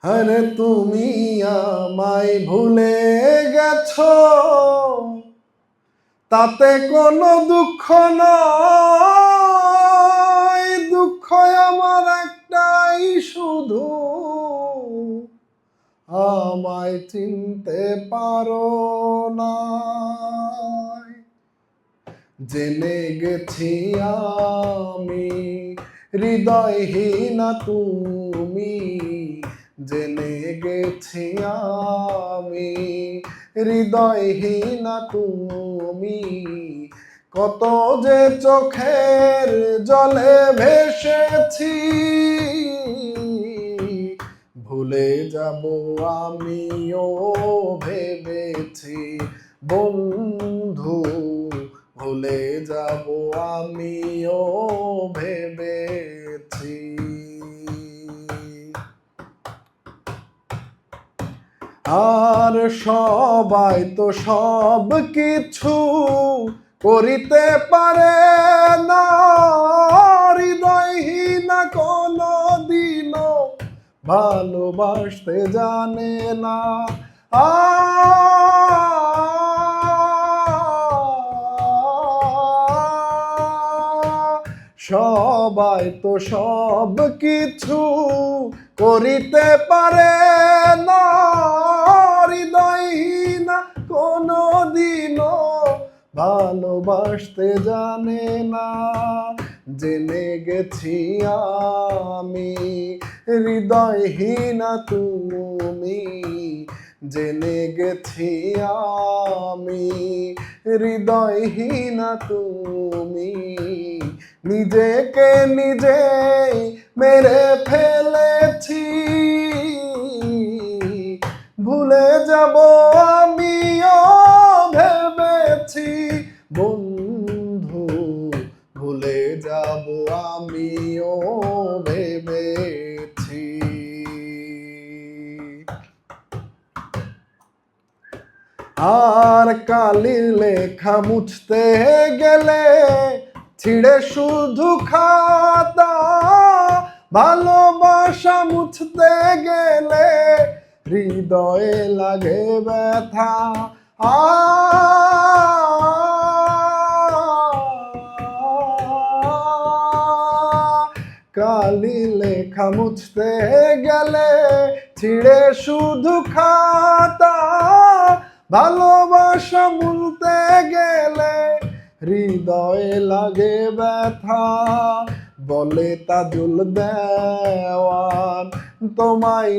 আরে তুমি আমায় ভুলে গেছো, তাতে কোনো দুঃখ নয়। দুঃখ আমার একটাই শুধু, আমায় চিনতে পারো না। জেনে গেছি আমি হৃদয়হীনা তুমি, জেনে গেছি আমি হৃদয়হীনা তুমি। কত যে চোখের জলে ভেসেছি, ভুলে যাব আমিও ভেবেছি বন্ধু, ভুলে যাব আমিও ভেবেছি। আর সবাই তো সব কিছু করিতে পারে না, হৃদয়হীনা কোনো দিনও ভালোবাসতে জানে না। সবাই তো সব কিছু করিতে পারে না, হৃদয়হীনা কোনো দিনও ভালোবাসতে জানে না। জেনে গেছি আমি হৃদয়হীনা তুমি, জেনে গেছি আমি হৃদয়হীনা তুমি। নিজেকে নিজেই মেরে ফেলেছি, ভুলে যাব আমিও ভেবেছি বন্ধু, ভুলে যাব আমিও ভেবেছি। আর কালির লেখা মুছতে গেলে ছিঁড়ে শুধু খাতা, ভালোবাসা মুছতে গেলে হৃদয়ে লাগে ব্যথা। কালি লেখা মুছতে গেলে ছিঁড়ে শুধু খাতা, ভালোবাসা মুলতে গেলে হৃদয়ে লাগে ব্যথা। বলে তাজুল দেওয়ান তোমায়